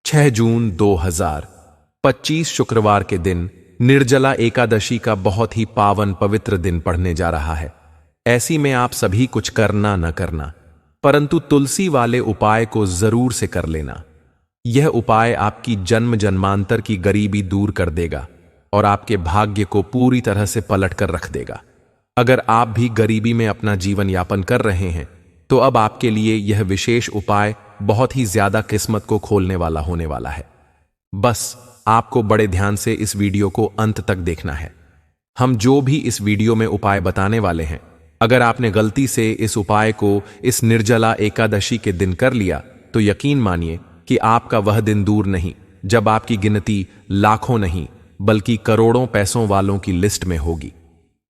6 जून 2025 शुक्रवार के दिन निर्जला एकादशी का बहुत ही पावन पवित्र दिन पड़ने जा रहा है। ऐसी में आप सभी कुछ करना न करना, परंतु तुलसी वाले उपाय को जरूर से कर लेना। यह उपाय आपकी जन्म जन्मांतर की गरीबी दूर कर देगा और आपके भाग्य को पूरी तरह से पलट कर रख देगा। अगर आप भी गरीबी में अपना जीवन यापन कर रहे हैं तो अब आपके लिए यह विशेष उपाय बहुत ही ज्यादा किस्मत को खोलने वाला होने वाला है। बस आपको बड़े ध्यान से इस वीडियो को अंत तक देखना है। हम जो भी इस वीडियो में उपाय बताने वाले हैं, अगर आपने गलती से इस उपाय को इस निर्जला एकादशी के दिन कर लिया तो यकीन मानिए कि आपका वह दिन दूर नहीं जब आपकी गिनती लाखों नहीं बल्कि करोड़ों पैसों वालों की लिस्ट में होगी।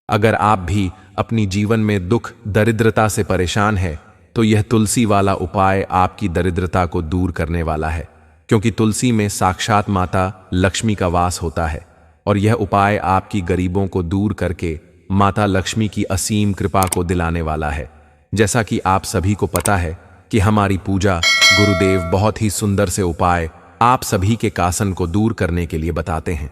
अगर आप भी अपनी जीवन में दुख दरिद्रता से परेशान हैं तो यह तुलसी वाला उपाय आपकी दरिद्रता को दूर करने वाला है, क्योंकि तुलसी में साक्षात माता लक्ष्मी का वास होता है और यह उपाय आपकी गरीबों को दूर करके माता लक्ष्मी की असीम कृपा को दिलाने वाला है। जैसा कि आप सभी को पता है कि हमारी पूजा गुरुदेव बहुत ही सुंदर से उपाय आप सभी के कासन को दूर करने के लिए बताते हैं।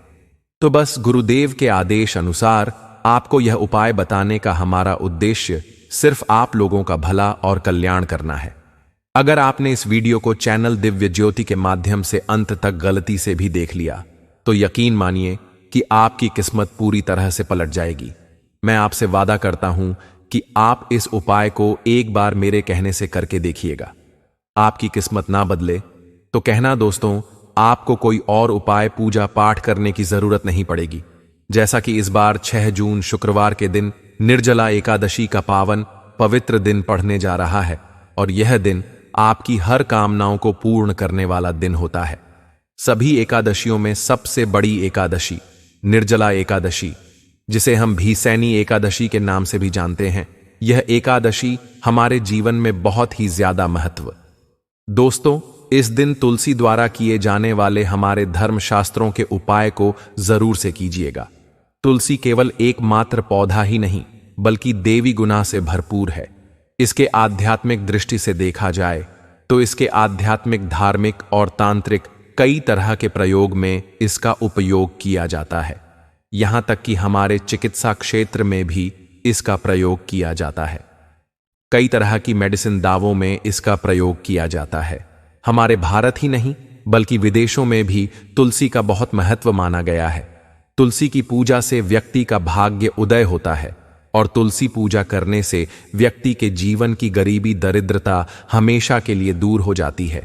तो बस गुरुदेव के आदेश अनुसार आपको यह उपाय बताने का हमारा उद्देश्य सिर्फ आप लोगों का भला और कल्याण करना है। अगर आपने इस वीडियो को चैनल दिव्य ज्योति के माध्यम से अंत तक गलती से भी देख लिया तो यकीन मानिए कि आपकी किस्मत पूरी तरह से पलट जाएगी। मैं आपसे वादा करता हूं कि आप इस उपाय को एक बार मेरे कहने से करके देखिएगा। आपकी किस्मत ना बदले तो कहना दोस्तों, आपको कोई और उपाय पूजा पाठ करने की जरूरत नहीं पड़ेगी। जैसा कि इस बार 6 जून शुक्रवार के दिन निर्जला एकादशी का पावन पवित्र दिन पढ़ने जा रहा है और यह दिन आपकी हर कामनाओं को पूर्ण करने वाला दिन होता है। सभी एकादशियों में सबसे बड़ी एकादशी निर्जला एकादशी, जिसे हम भीसैनी एकादशी के नाम से भी जानते हैं, यह एकादशी हमारे जीवन में बहुत ही ज्यादा महत्व। दोस्तों, इस दिन तुलसी द्वारा किए जाने वाले हमारे धर्मशास्त्रों के उपाय को जरूर से कीजिएगा। तुलसी केवल एकमात्र पौधा ही नहीं बल्कि देवी गुना से भरपूर है। इसके आध्यात्मिक दृष्टि से देखा जाए तो इसके आध्यात्मिक, धार्मिक और तांत्रिक कई तरह के प्रयोग में इसका उपयोग किया जाता है। यहां तक कि हमारे चिकित्सा क्षेत्र में भी इसका प्रयोग किया जाता है। कई तरह की मेडिसिन दावों में इसका प्रयोग किया जाता है। हमारे भारत ही नहीं बल्कि विदेशों में भी तुलसी का बहुत महत्व माना गया है। तुलसी की पूजा से व्यक्ति का भाग्य उदय होता है और तुलसी पूजा करने से व्यक्ति के जीवन की गरीबी दरिद्रता हमेशा के लिए दूर हो जाती है।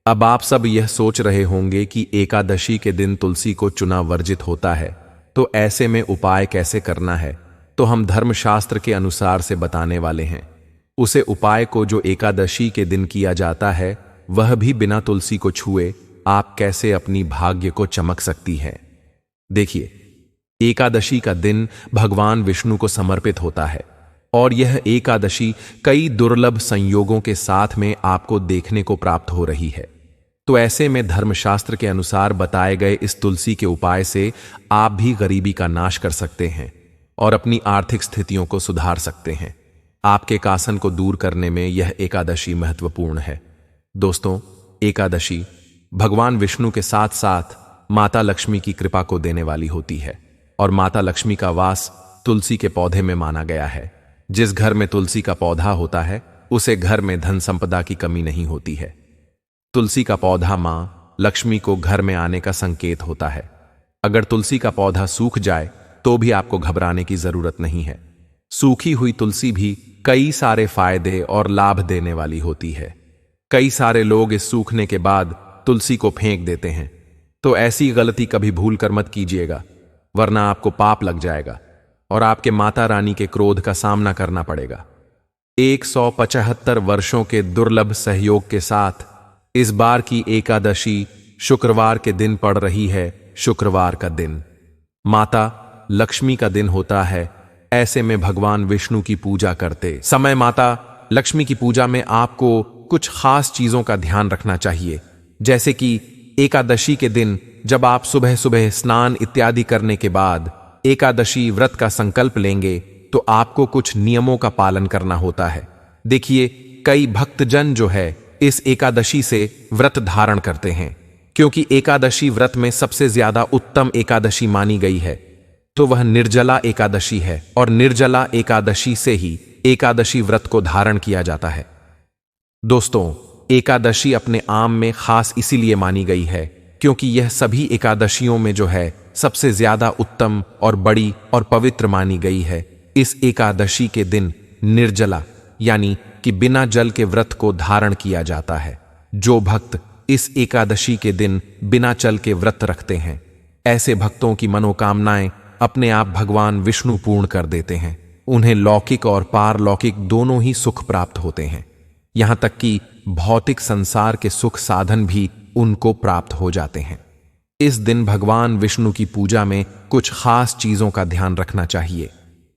अब आप सब यह सोच रहे होंगे कि एकादशी के दिन तुलसी को चुना वर्जित होता है, तो ऐसे में उपाय कैसे करना है, तो हम धर्मशास्त्र के अनुसार से बताने वाले हैं। उसे उपाय को जो एकादशी के दिन किया जाता है वह भी बिना तुलसी को छुए आप कैसे अपनी भाग्य को चमक सकती है। देखिए, एकादशी का दिन भगवान विष्णु को समर्पित होता है और यह एकादशी कई दुर्लभ संयोगों के साथ में आपको देखने को प्राप्त हो रही है। तो ऐसे में धर्मशास्त्र के अनुसार बताए गए इस तुलसी के उपाय से आप भी गरीबी का नाश कर सकते हैं और अपनी आर्थिक स्थितियों को सुधार सकते हैं। आपके कासन को दूर करने में यह एकादशी महत्वपूर्ण है। दोस्तों, एकादशी भगवान विष्णु के साथ साथ माता लक्ष्मी की कृपा को देने वाली होती है और माता लक्ष्मी का वास तुलसी के पौधे में माना गया है। जिस घर में तुलसी का पौधा होता है उसे घर में धन संपदा की कमी नहीं होती है। तुलसी का पौधा मां लक्ष्मी को घर में आने का संकेत होता है। अगर तुलसी का पौधा सूख जाए तो भी आपको घबराने की जरूरत नहीं है। सूखी हुई तुलसी भी कई सारे फायदे और लाभ देने वाली होती है। कई सारे लोग इस सूखने के बाद तुलसी को फेंक देते हैं, तो ऐसी गलती कभी भूल कर मत कीजिएगा, वरना आपको पाप लग जाएगा और आपके माता रानी के क्रोध का सामना करना पड़ेगा। 175 वर्षों के दुर्लभ सहयोग के साथ इस बार की एकादशी शुक्रवार के दिन पड़ रही है। शुक्रवार का दिन माता लक्ष्मी का दिन होता है। ऐसे में भगवान विष्णु की पूजा करते समय माता लक्ष्मी की पूजा में आपको कुछ खास चीजों का ध्यान रखना चाहिए। जैसे कि एकादशी के दिन जब आप सुबह सुबह स्नान इत्यादि करने के बाद एकादशी व्रत का संकल्प लेंगे तो आपको कुछ नियमों का पालन करना होता है। देखिए, कई भक्तजन जो है इस एकादशी से व्रत धारण करते हैं, क्योंकि एकादशी व्रत में सबसे ज्यादा उत्तम एकादशी मानी गई है तो वह निर्जला एकादशी है, और निर्जला एकादशी से ही एकादशी व्रत को धारण किया जाता है। दोस्तों, एकादशी अपने आम में खास इसीलिए मानी गई है क्योंकि यह सभी एकादशियों में जो है सबसे ज्यादा उत्तम और बड़ी और पवित्र मानी गई है। इस एकादशी के दिन निर्जला यानी कि बिना जल के व्रत को धारण किया जाता है। जो भक्त इस एकादशी के दिन बिना जल के व्रत रखते हैं, ऐसे भक्तों की मनोकामनाएं अपने आप भगवान विष्णु पूर्ण कर देते हैं। उन्हें लौकिक और पारलौकिक दोनों ही सुख प्राप्त होते हैं। यहां तक कि भौतिक संसार के सुख साधन भी उनको प्राप्त हो जाते हैं। इस दिन भगवान विष्णु की पूजा में कुछ खास चीजों का ध्यान रखना चाहिए,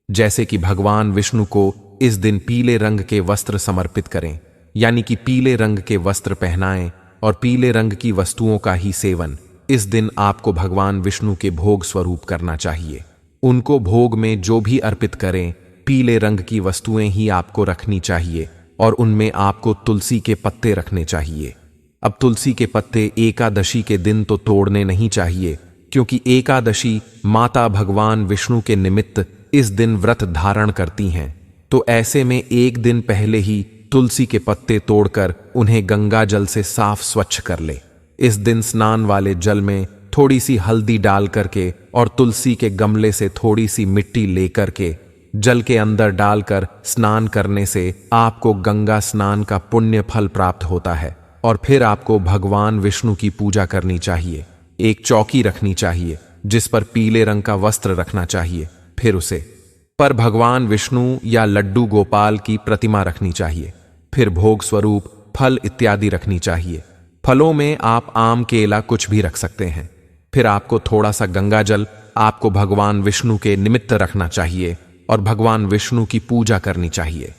जैसे कि भगवान विष्णु को इस दिन पीले रंग के वस्त्र समर्पित करें, यानी कि पीले रंग के वस्त्र पहनाएं और पीले रंग की वस्तुओं का ही सेवन इस दिन आपको भगवान विष्णु के भोग स्वरूप करना चाहिए। उनको भोग में जो भी अर्पित करें, पीले रंग की वस्तुएं ही आपको रखनी चाहिए और उनमें आपको तुलसी के पत्ते रखने चाहिए। अब तुलसी के पत्ते एकादशी के दिन तो तोड़ने नहीं चाहिए, क्योंकि एकादशी माता भगवान विष्णु के निमित्त इस दिन व्रत धारण करती हैं। तो ऐसे में एक दिन पहले ही तुलसी के पत्ते तोड़कर उन्हें गंगा जल से साफ स्वच्छ कर ले। इस दिन स्नान वाले जल में थोड़ी सी हल्दी डाल करके और तुलसी के गमले से थोड़ी सी मिट्टी लेकर के जल के अंदर डालकर स्नान करने से आपको गंगा स्नान का पुण्य फल प्राप्त होता है। और फिर आपको भगवान विष्णु की पूजा करनी चाहिए। एक चौकी रखनी चाहिए जिस पर पीले रंग का वस्त्र रखना चाहिए। फिर उसे पर भगवान विष्णु या लड्डू गोपाल की प्रतिमा रखनी चाहिए। फिर भोग स्वरूप फल इत्यादि रखनी चाहिए। फलों में आप आम, केला कुछ भी रख सकते हैं। फिर आपको थोड़ा सा गंगा जल आपको भगवान विष्णु के निमित्त रखना चाहिए और भगवान विष्णु की पूजा करनी चाहिए।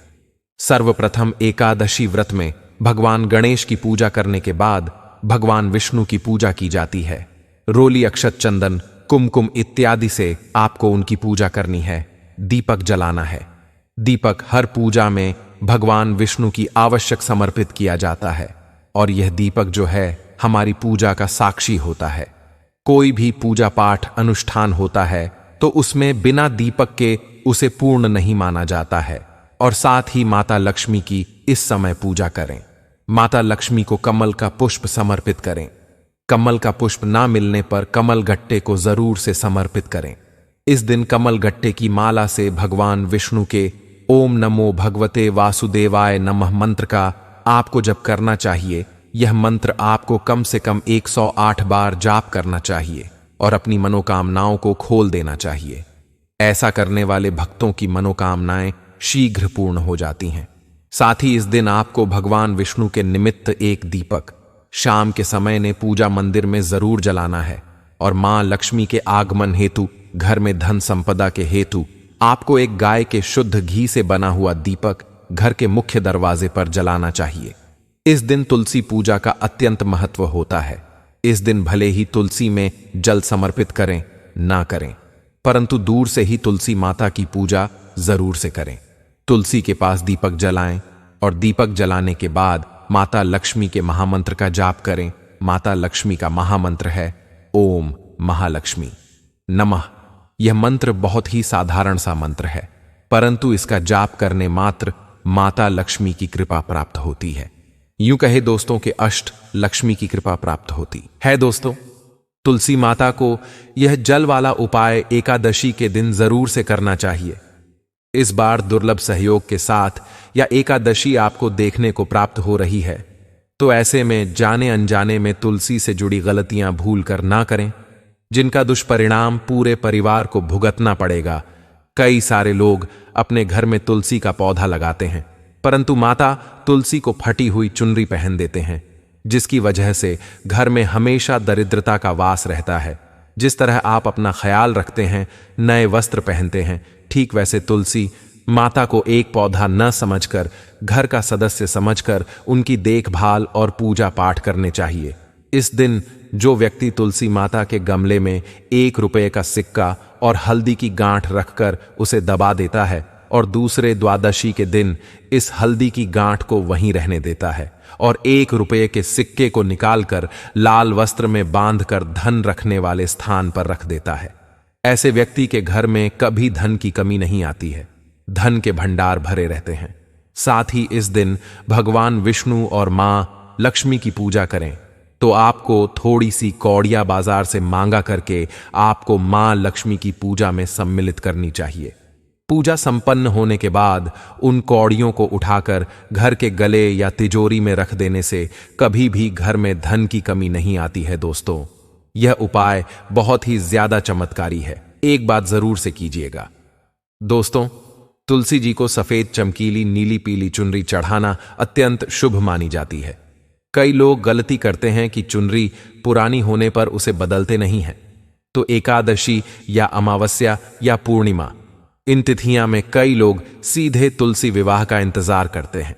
सर्वप्रथम एकादशी व्रत में भगवान गणेश की पूजा करने के बाद भगवान विष्णु की पूजा की जाती है। रोली, अक्षत, चंदन, कुमकुम इत्यादि से आपको उनकी पूजा करनी है। दीपक जलाना है। दीपक हर पूजा में भगवान विष्णु की आवश्यक समर्पित किया जाता है और यह दीपक जो है हमारी पूजा का साक्षी होता है। कोई भी पूजा पाठ अनुष्ठान होता है तो उसमें बिना दीपक के उसे पूर्ण नहीं माना जाता है। और साथ ही माता लक्ष्मी की इस समय पूजा करें। माता लक्ष्मी को कमल का पुष्प समर्पित करें। कमल का पुष्प ना मिलने पर कमल गट्टे को जरूर से समर्पित करें। इस दिन कमल गट्टे की माला से भगवान विष्णु के ओम नमो भगवते वासुदेवाय नमः मंत्र का आपको जप करना चाहिए। यह मंत्र आपको कम से कम 108 बार जाप करना चाहिए और अपनी मनोकामनाओं को खोल देना चाहिए। ऐसा करने वाले भक्तों की मनोकामनाएं शीघ्र पूर्ण हो जाती हैं। साथ ही इस दिन आपको भगवान विष्णु के निमित्त एक दीपक शाम के समय ने पूजा मंदिर में जरूर जलाना है। और मां लक्ष्मी के आगमन हेतु, घर में धन संपदा के हेतु आपको एक गाय के शुद्ध घी से बना हुआ दीपक घर के मुख्य दरवाजे पर जलाना चाहिए। इस दिन तुलसी पूजा का अत्यंत महत्व होता है। इस दिन भले ही तुलसी में जल समर्पित करें ना करें, परंतु दूर से ही तुलसी माता की पूजा जरूर से करें। तुलसी के पास दीपक जलाएं और दीपक जलाने के बाद माता लक्ष्मी के महामंत्र का जाप करें। माता लक्ष्मी का महामंत्र है ओम महालक्ष्मी नमः। यह मंत्र बहुत ही साधारण सा मंत्र है, परंतु इसका जाप करने मात्र माता लक्ष्मी की कृपा प्राप्त होती है। यूं कहे दोस्तों के अष्ट लक्ष्मी की कृपा प्राप्त होती है। दोस्तों, तुलसी माता को यह जल वाला उपाय एकादशी के दिन जरूर से करना चाहिए। इस बार दुर्लभ सहयोग के साथ या एकादशी आपको देखने को प्राप्त हो रही है, तो ऐसे में जाने अनजाने में तुलसी से जुड़ी गलतियां भूल कर ना करें, जिनका दुष्परिणाम पूरे परिवार को भुगतना पड़ेगा। कई सारे लोग अपने घर में तुलसी का पौधा लगाते हैं, परंतु माता तुलसी को फटी हुई चुनरी पहन देते हैं, जिसकी वजह से घर में हमेशा दरिद्रता का वास रहता है। जिस तरह आप अपना ख्याल रखते हैं, नए वस्त्र पहनते हैं, ठीक वैसे तुलसी माता को एक पौधा न समझकर, घर का सदस्य समझकर उनकी देखभाल और पूजा पाठ करने चाहिए। इस दिन जो व्यक्ति तुलसी माता के गमले में 1 रुपये का सिक्का और हल्दी की गांठ रखकर उसे दबा देता है, और दूसरे द्वादशी के दिन इस हल्दी की गांठ को वहीं रहने देता है और 1 रुपये के सिक्के को निकालकर लाल वस्त्र में बांधकर धन रखने वाले स्थान पर रख देता है। ऐसे व्यक्ति के घर में कभी धन की कमी नहीं आती है, धन के भंडार भरे रहते हैं। साथ ही इस दिन भगवान विष्णु और मां लक्ष्मी की पूजा करें तो आपको थोड़ी सी कौड़ियां बाजार से मांगा करके आपको मां लक्ष्मी की पूजा में सम्मिलित करनी चाहिए। पूजा संपन्न होने के बाद उन कौड़ियों को उठाकर घर के गले या तिजोरी में रख देने से कभी भी घर में धन की कमी नहीं आती है। दोस्तों, यह उपाय बहुत ही ज्यादा चमत्कारी है, एक बात जरूर से कीजिएगा। दोस्तों, तुलसी जी को सफेद चमकीली नीली पीली चुनरी चढ़ाना अत्यंत शुभ मानी जाती है। कई लोग गलती करते हैं कि चुनरी पुरानी होने पर उसे बदलते नहीं हैं, तो एकादशी या अमावस्या या पूर्णिमा, इन तिथियां में कई लोग सीधे तुलसी विवाह का इंतजार करते हैं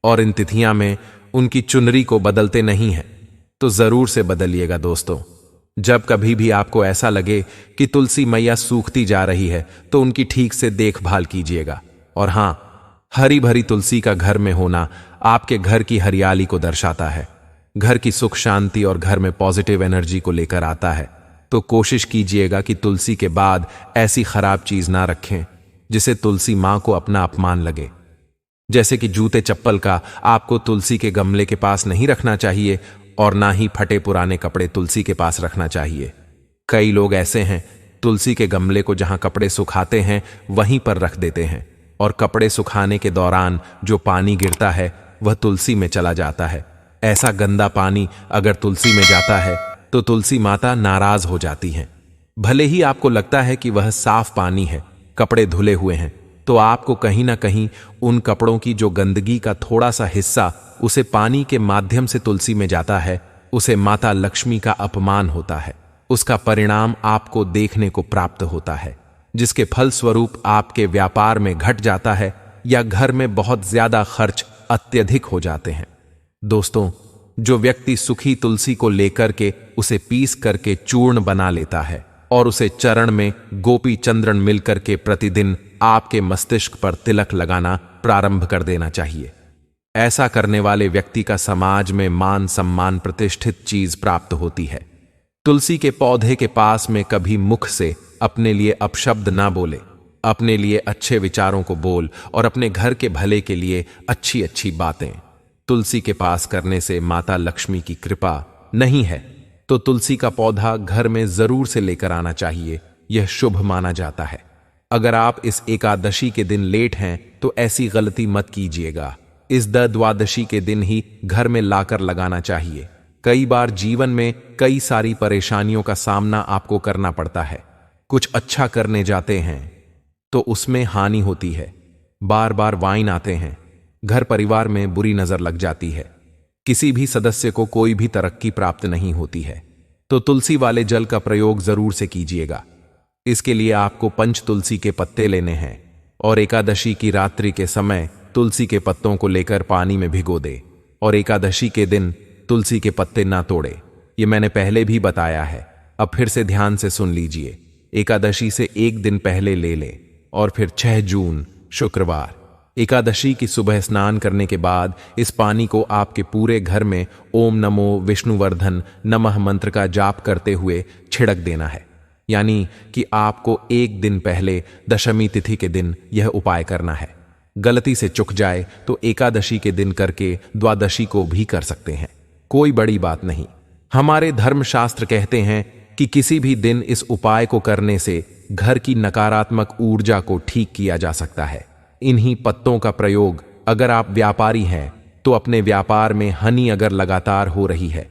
और इन तिथियां में उनकी चुनरी को बदलते नहीं हैं। तो जरूर से बदलिएगा। दोस्तों, जब कभी भी आपको ऐसा लगे कि तुलसी मैया सूखती जा रही है तो उनकी ठीक से देखभाल कीजिएगा। और हां, हरी भरी तुलसी का घर में होना आपके घर की हरियाली को दर्शाता है, घर की सुख शांति और घर में पॉजिटिव एनर्जी को लेकर आता है। तो कोशिश कीजिएगा कि तुलसी के बाद ऐसी खराब चीज ना रखें जिसे तुलसी मां को अपना अपमान लगे। जैसे कि जूते चप्पल का आपको तुलसी के गमले के पास नहीं रखना चाहिए और ना ही फटे पुराने कपड़े तुलसी के पास रखना चाहिए। कई लोग ऐसे हैं, तुलसी के गमले को जहां कपड़े सुखाते हैं वहीं पर रख देते हैं और कपड़े सुखाने के दौरान जो पानी गिरता है वह तुलसी में चला जाता है। ऐसा गंदा पानी अगर तुलसी में जाता है तो तुलसी माता नाराज हो जाती हैं। भले ही आपको लगता है कि वह साफ पानी है, कपड़े धुले हुए हैं, तो आपको कहीं ना कहीं उन कपड़ों की जो गंदगी का थोड़ा सा हिस्सा उसे पानी के माध्यम से तुलसी में जाता है, उसे माता लक्ष्मी का अपमान होता है। उसका परिणाम आपको देखने को प्राप्त होता है, जिसके फलस्वरूप आपके व्यापार में घट जाता है या घर में बहुत ज्यादा खर्च अत्यधिक हो जाते हैं। दोस्तों, जो व्यक्ति सूखी तुलसी को लेकर के उसे पीस करके चूर्ण बना लेता है और उसे चरण में गोपी चंद्रन मिलकर के प्रतिदिन आपके मस्तिष्क पर तिलक लगाना प्रारंभ कर देना चाहिए। ऐसा करने वाले व्यक्ति का समाज में मान सम्मान प्रतिष्ठित चीज प्राप्त होती है। तुलसी के पौधे के पास में कभी मुख से अपने लिए अपशब्द ना बोले, अपने लिए अच्छे विचारों को बोल और अपने घर के भले के लिए अच्छी अच्छी बातें तुलसी के पास करने से माता लक्ष्मी की कृपा नहीं है तो तुलसी का पौधा घर में जरूर से लेकर आना चाहिए, यह शुभ माना जाता है। अगर आप इस एकादशी के दिन लेट हैं तो ऐसी गलती मत कीजिएगा। इस द्वादशी के दिन ही घर में लाकर लगाना चाहिए। कई बार जीवन में कई सारी परेशानियों का सामना आपको करना पड़ता है। कुछ अच्छा करने जाते हैं तो उसमें हानि होती है, बार बार वाइन आते हैं, घर परिवार में बुरी नजर लग जाती है, किसी भी सदस्य को कोई भी तरक्की प्राप्त नहीं होती है। तो तुलसी वाले जल का प्रयोग जरूर से कीजिएगा। इसके लिए आपको पंच तुलसी के पत्ते लेने हैं और एकादशी की रात्रि के समय तुलसी के पत्तों को लेकर पानी में भिगो दे और एकादशी के दिन तुलसी के पत्ते ना तोड़े। ये मैंने पहले भी बताया है, अब फिर से ध्यान से सुन लीजिए। एकादशी से एक दिन पहले ले लें और फिर 6 जून शुक्रवार एकादशी की सुबह स्नान करने के बाद इस पानी को आपके पूरे घर में ओम नमो विष्णुवर्धन नमः मंत्र का जाप करते हुए छिड़क देना है। यानी कि आपको एक दिन पहले दशमी तिथि के दिन यह उपाय करना है। गलती से चूक जाए तो एकादशी के दिन करके द्वादशी को भी कर सकते हैं, कोई बड़ी बात नहीं। हमारे धर्मशास्त्र कहते हैं कि किसी भी दिन इस उपाय को करने से घर की नकारात्मक ऊर्जा को ठीक किया जा सकता है। इन्हीं पत्तों का प्रयोग अगर आप व्यापारी हैं तो अपने व्यापार में हानि अगर लगातार हो रही है,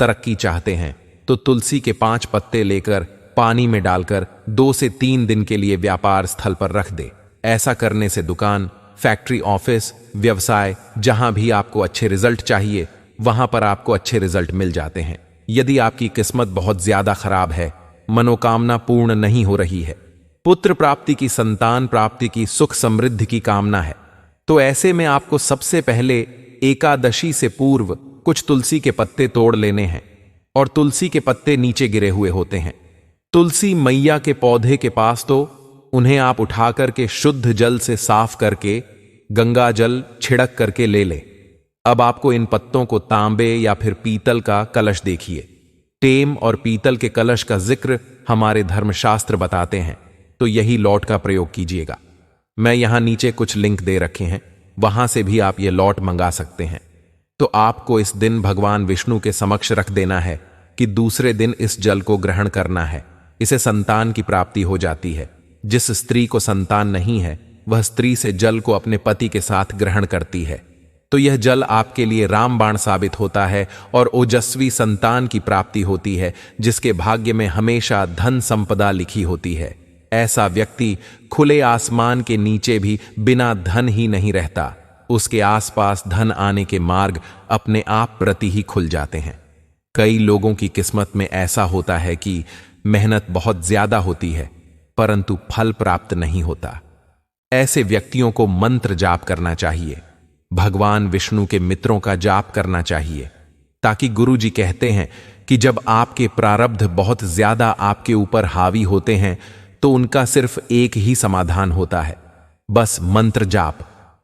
तरक्की चाहते हैं, तो तुलसी के 5 पत्ते लेकर पानी में डालकर 2 से 3 दिन के लिए व्यापार स्थल पर रख दे। ऐसा करने से दुकान, फैक्ट्री, ऑफिस, व्यवसाय, जहां भी आपको अच्छे रिजल्ट चाहिए वहां पर आपको अच्छे रिजल्ट मिल जाते हैं। यदि आपकी किस्मत बहुत ज्यादा खराब है, मनोकामना पूर्ण नहीं हो रही है, पुत्र प्राप्ति की, संतान प्राप्ति की, सुख समृद्धि की कामना है, तो ऐसे में आपको सबसे पहले एकादशी से पूर्व कुछ तुलसी के पत्ते तोड़ लेने हैं और तुलसी के पत्ते नीचे गिरे हुए होते हैं। तुलसी मैया के पौधे के पास तो उन्हें आप उठाकर के शुद्ध जल से साफ करके गंगा जल छिड़क करके ले लें। अब आपको इन पत्तों को तांबे या फिर पीतल का कलश देखिए। टेम और पीतल के कलश का जिक्र हमारे धर्मशास्त्र बताते हैं, तो यही लौट का प्रयोग कीजिएगा। मैं यहां नीचे कुछ लिंक दे रखे हैं, वहां से भी आप ये लौट मंगा सकते हैं। तो आपको इस दिन भगवान विष्णु के समक्ष रख देना है कि दूसरे दिन इस जल को ग्रहण करना है। इसे संतान की प्राप्ति हो जाती है। जिस स्त्री को संतान नहीं है वह स्त्री से जल को अपने पति के साथ ग्रहण करती है, तो यह जल आपके लिए रामबाण साबित होता है और ओजस्वी संतान की प्राप्ति होती है, जिसके भाग्य में हमेशा धन संपदा लिखी होती है। ऐसा व्यक्ति खुले आसमान के नीचे भी बिना धन ही नहीं रहता। उसके आसपास धन आने के मार्ग अपने आप प्रति ही खुल जाते हैं। कई लोगों की किस्मत में ऐसा होता है कि मेहनत बहुत ज्यादा होती है परंतु फल प्राप्त नहीं होता। ऐसे व्यक्तियों को मंत्र जाप करना चाहिए, भगवान विष्णु के मित्रों का जाप करना चाहिए, ताकि गुरु जी कहते हैं कि जब आपके प्रारब्ध बहुत ज्यादा आपके ऊपर हावी होते हैं तो उनका सिर्फ एक ही समाधान होता है, बस मंत्र जाप।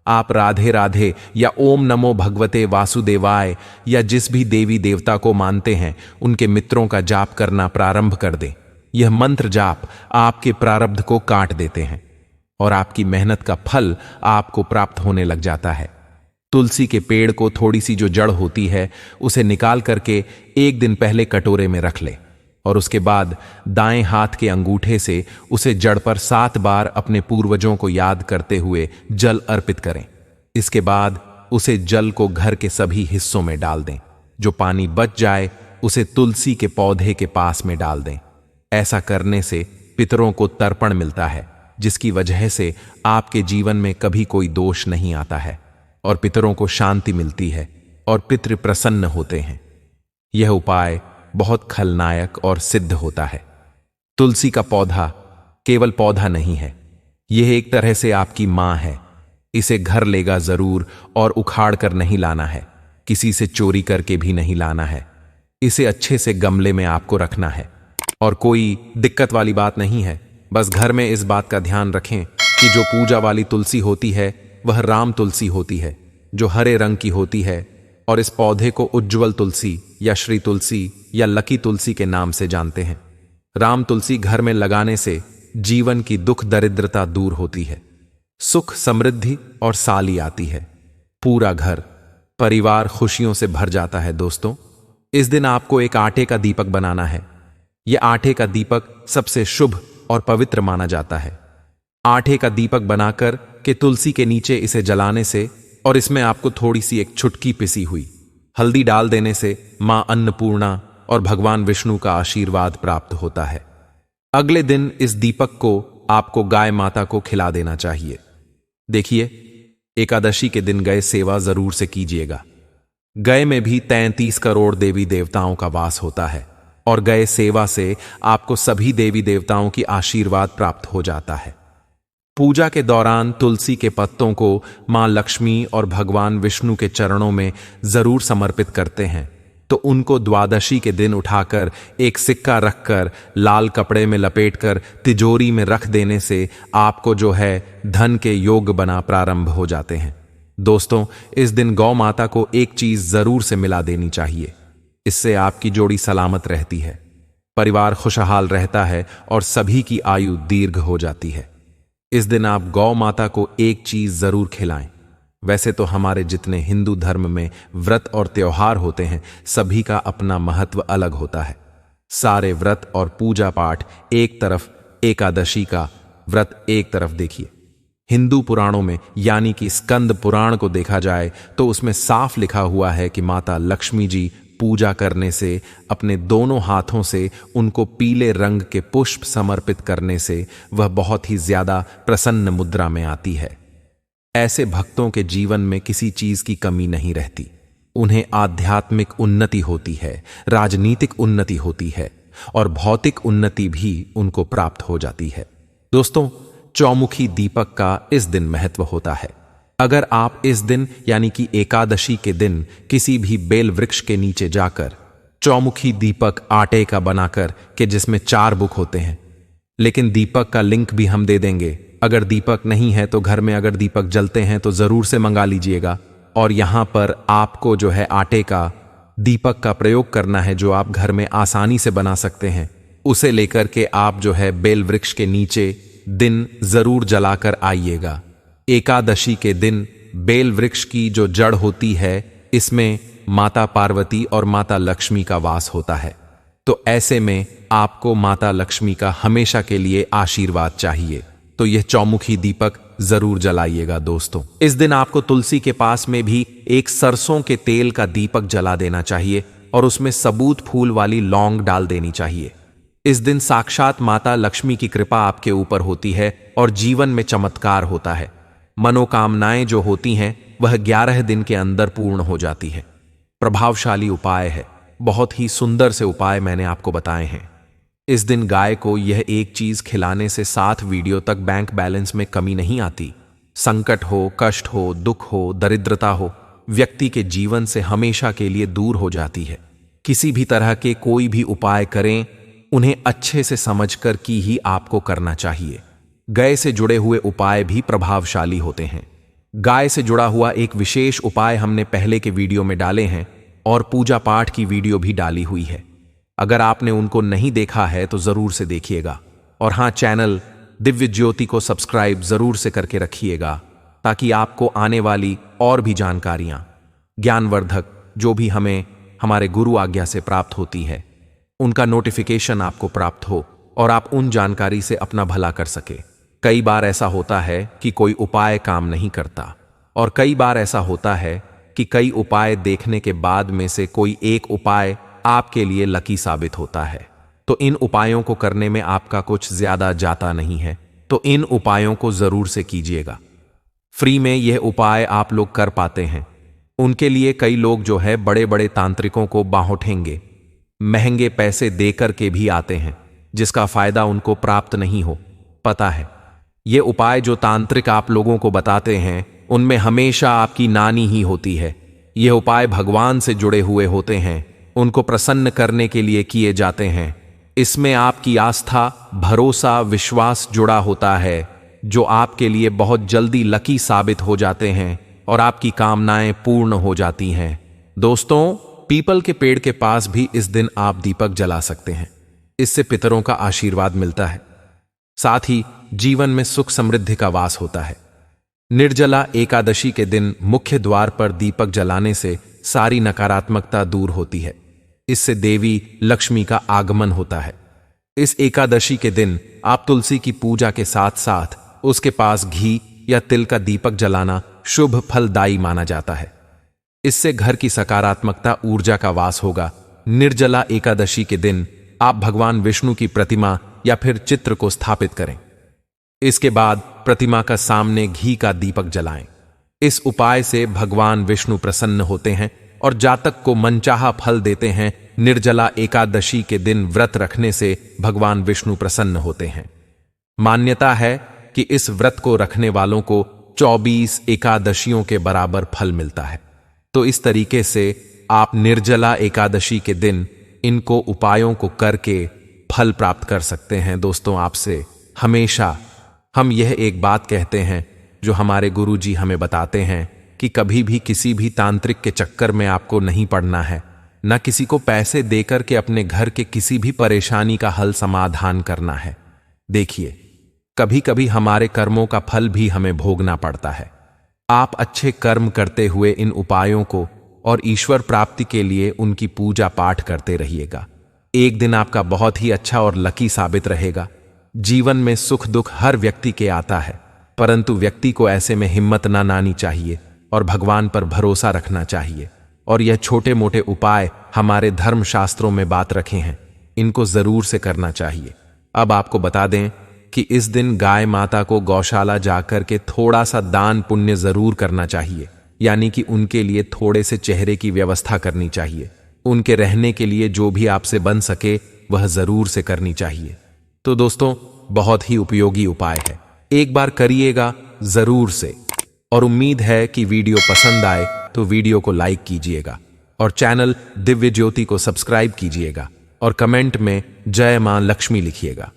आप राधे राधे या ओम नमो भगवते वासुदेवाय या जिस भी देवी देवता को मानते हैं उनके मित्रों का जाप करना प्रारंभ कर दें। यह मंत्र जाप आपके प्रारब्ध को काट देते हैं और आपकी मेहनत का फल आपको प्राप्त होने लग जाता है। तुलसी के पेड़ को थोड़ी सी जो जड़ होती है उसे निकाल करके एक दिन पहले कटोरे में रख ले और उसके बाद दाएं हाथ के अंगूठे से उसे जड़ पर 7 बार अपने पूर्वजों को याद करते हुए जल अर्पित करें। इसके बाद उसे जल को घर के सभी हिस्सों में डाल दें। जो पानी बच जाए उसे तुलसी के पौधे के पास में डाल दें। ऐसा करने से पितरों को तर्पण मिलता है, जिसकी वजह से आपके जीवन में कभी कोई दोष नहीं आता है और पितरों को शांति मिलती है और पितृ प्रसन्न होते हैं। यह उपाय बहुत खलनायक और सिद्ध होता है। तुलसी का पौधा केवल पौधा नहीं है, यह एक तरह से आपकी मां है। इसे घर लेगा जरूर और उखाड़ कर नहीं लाना है, किसी से चोरी करके भी नहीं लाना है। इसे अच्छे से गमले में आपको रखना है और कोई दिक्कत वाली बात नहीं है। बस घर में इस बात का ध्यान रखें कि जो पूजा वाली तुलसी होती है वह राम तुलसी होती है, जो हरे रंग की होती है, और इस पौधे को उज्ज्वल तुलसी या श्री तुलसी या लकी तुलसी के नाम से जानते हैं। राम तुलसी घर में लगाने से जीवन की दुख दरिद्रता दूर होती है, सुख समृद्धि और साली आती है। पूरा घर परिवार खुशियों से भर जाता है। दोस्तों, इस दिन आपको एक आटे का दीपक बनाना है। यह आटे का दीपक सबसे शुभ और पवित्र माना जाता है। आटे का दीपक बनाकर के तुलसी के नीचे इसे जलाने से और इसमें आपको थोड़ी सी एक चुटकी पिसी हुई हल्दी डाल देने से मां अन्नपूर्णा और भगवान विष्णु का आशीर्वाद प्राप्त होता है। अगले दिन इस दीपक को आपको गाय माता को खिला देना चाहिए। देखिए, एकादशी के दिन गाय सेवा जरूर से कीजिएगा। गाय में भी 33 करोड़ देवी देवताओं का वास होता है और गाय सेवा से आपको सभी देवी देवताओं की आशीर्वाद प्राप्त हो जाता है। पूजा के दौरान तुलसी के पत्तों को मां लक्ष्मी और भगवान विष्णु के चरणों में जरूर समर्पित करते हैं, तो उनको द्वादशी के दिन उठाकर एक सिक्का रखकर लाल कपड़े में लपेटकर तिजोरी में रख देने से आपको जो है धन के योग बना प्रारंभ हो जाते हैं। दोस्तों, इस दिन गौ माता को एक चीज जरूर से मिला देनी चाहिए। इससे आपकी जोड़ी सलामत रहती है, परिवार खुशहाल रहता है और सभी की आयु दीर्घ हो जाती है। इस दिन आप गौ माता को एक चीज जरूर खिलाएं। वैसे तो हमारे जितने हिंदू धर्म में व्रत और त्योहार होते हैं, सभी का अपना महत्व अलग होता है। सारे व्रत और पूजा पाठ एक तरफ, एकादशी का व्रत एक तरफ देखिए। हिंदू पुराणों में यानी कि स्कंद पुराण को देखा जाए तो उसमें साफ लिखा हुआ है कि माता लक्ष्मी जी पूजा करने से, अपने दोनों हाथों से उनको पीले रंग के पुष्प समर्पित करने से वह बहुत ही ज्यादा प्रसन्न मुद्रा में आती है। ऐसे भक्तों के जीवन में किसी चीज की कमी नहीं रहती। उन्हें आध्यात्मिक उन्नति होती है, राजनीतिक उन्नति होती है और भौतिक उन्नति भी उनको प्राप्त हो जाती है। दोस्तों, चौमुखी दीपक का इस दिन महत्व होता है। अगर आप इस दिन यानी कि एकादशी के दिन किसी भी बेल वृक्ष के नीचे जाकर चौमुखी दीपक आटे का बनाकर के जिसमें 4 बुक होते हैं लेकिन दीपक का लिंक भी हम दे देंगे। अगर दीपक नहीं है तो घर में अगर दीपक जलते हैं तो जरूर से मंगा लीजिएगा। और यहां पर आपको जो है आटे का दीपक का प्रयोग करना है, जो आप घर में आसानी से बना सकते हैं। उसे लेकर के आप जो है बेल वृक्ष के नीचे दिन जरूर जलाकर आइएगा। एकादशी के दिन बेल वृक्ष की जो जड़ होती है, इसमें माता पार्वती और माता लक्ष्मी का वास होता है। तो ऐसे में आपको माता लक्ष्मी का हमेशा के लिए आशीर्वाद चाहिए, तो यह चौमुखी दीपक जरूर जलाइएगा दोस्तों। इस दिन आपको तुलसी के पास में भी एक सरसों के तेल का दीपक जला देना चाहिए और उसमें सबूत फूल वाली लौंग डाल देनी चाहिए। इस दिन साक्षात माता लक्ष्मी की कृपा आपके ऊपर होती है और जीवन में चमत्कार होता है। मनोकामनाएं जो होती हैं वह 11 दिन के अंदर पूर्ण हो जाती है। प्रभावशाली उपाय है, बहुत ही सुंदर से उपाय मैंने आपको बताए हैं। इस दिन गाय को यह एक चीज खिलाने से 7 वीडियो तक बैंक बैलेंस में कमी नहीं आती। संकट हो, कष्ट हो, दुख हो, दरिद्रता हो, व्यक्ति के जीवन से हमेशा के लिए दूर हो जाती है। किसी भी तरह के कोई भी उपाय करें, उन्हें अच्छे से समझकर की ही आपको करना चाहिए। गाय से जुड़े हुए उपाय भी प्रभावशाली होते हैं। गाय से जुड़ा हुआ एक विशेष उपाय हमने पहले के वीडियो में डाले हैं और पूजा पाठ की वीडियो भी डाली हुई है। अगर आपने उनको नहीं देखा है तो जरूर से देखिएगा। और हाँ, चैनल दिव्य ज्योति को सब्सक्राइब जरूर से करके रखिएगा, ताकि आपको आने वाली और भी जानकारियां ज्ञानवर्धक जो भी हमें हमारे गुरु आज्ञा से प्राप्त होती है, उनका नोटिफिकेशन आपको प्राप्त हो और आप उन जानकारी से अपना भला कर सके। कई बार ऐसा होता है कि कोई उपाय काम नहीं करता, और कई बार ऐसा होता है कि कई उपाय देखने के बाद में से कोई एक उपाय आपके लिए लकी साबित होता है। तो इन उपायों को करने में आपका कुछ ज्यादा जाता नहीं है, तो इन उपायों को जरूर से कीजिएगा। फ्री में यह उपाय आप लोग कर पाते हैं। उनके लिए कई लोग जो है बड़े बड़े तांत्रिकों को बाहोठेंगे, महंगे पैसे देकर के भी आते हैं, जिसका फायदा उनको प्राप्त नहीं हो। पता है, ये उपाय जो तांत्रिक आप लोगों को बताते हैं, उनमें हमेशा आपकी नानी ही होती है। ये उपाय भगवान से जुड़े हुए होते हैं, उनको प्रसन्न करने के लिए किए जाते हैं। इसमें आपकी आस्था, भरोसा, विश्वास जुड़ा होता है, जो आपके लिए बहुत जल्दी लकी साबित हो जाते हैं और आपकी कामनाएं पूर्ण हो जाती हैं। दोस्तों, पीपल के पेड़ के पास भी इस दिन आप दीपक जला सकते हैं। इससे पितरों का आशीर्वाद मिलता है, साथ ही जीवन में सुख समृद्धि का वास होता है। निर्जला एकादशी के दिन मुख्य द्वार पर दीपक जलाने से सारी नकारात्मकता दूर होती है। इससे देवी लक्ष्मी का आगमन होता है। इस एकादशी के दिन आप तुलसी की पूजा के साथ साथ उसके पास घी या तिल का दीपक जलाना शुभ फलदायी माना जाता है। इससे घर की सकारात्मकता ऊर्जा का वास होगा। निर्जला एकादशी के दिन आप भगवान विष्णु की प्रतिमा या फिर चित्र को स्थापित करें। इसके बाद प्रतिमा का सामने घी का दीपक जलाएं। इस उपाय से भगवान विष्णु प्रसन्न होते हैं और जातक को मनचाहा फल देते हैं। निर्जला एकादशी के दिन व्रत रखने से भगवान विष्णु प्रसन्न होते हैं। मान्यता है कि इस व्रत को रखने वालों को 24 एकादशियों के बराबर फल मिलता है। तो इस तरीके से आप निर्जला एकादशी के दिन इनको उपायों को करके फल प्राप्त कर सकते हैं। दोस्तों, आपसे हमेशा हम यह एक बात कहते हैं जो हमारे गुरुजी हमें बताते हैं कि कभी भी किसी भी तांत्रिक के चक्कर में आपको नहीं पड़ना है, न किसी को पैसे देकर के अपने घर के किसी भी परेशानी का हल समाधान करना है। देखिए, कभी कभी हमारे कर्मों का फल भी हमें भोगना पड़ता है। आप अच्छे कर्म करते हुए इन उपायों को और ईश्वर प्राप्ति के लिए उनकी पूजा पाठ करते रहिएगा। एक दिन आपका बहुत ही अच्छा और लकी साबित रहेगा। जीवन में सुख दुख हर व्यक्ति के आता है, परंतु व्यक्ति को ऐसे में हिम्मत ना लानी चाहिए और भगवान पर भरोसा रखना चाहिए। और यह छोटे मोटे उपाय हमारे धर्म शास्त्रों में बात रखे हैं, इनको जरूर से करना चाहिए। अब आपको बता दें कि इस दिन गाय माता को गौशाला जाकर के थोड़ा सा दान पुण्य जरूर करना चाहिए, यानी कि उनके लिए थोड़े से चेहरे की व्यवस्था करनी चाहिए। उनके रहने के लिए जो भी आपसे बन सके वह जरूर से करनी चाहिए। तो दोस्तों, बहुत ही उपयोगी उपाय है, एक बार करिएगा जरूर से। और उम्मीद है कि वीडियो पसंद आए तो वीडियो को लाइक कीजिएगा और चैनल दिव्य ज्योति को सब्सक्राइब कीजिएगा और कमेंट में जय मां लक्ष्मी लिखिएगा।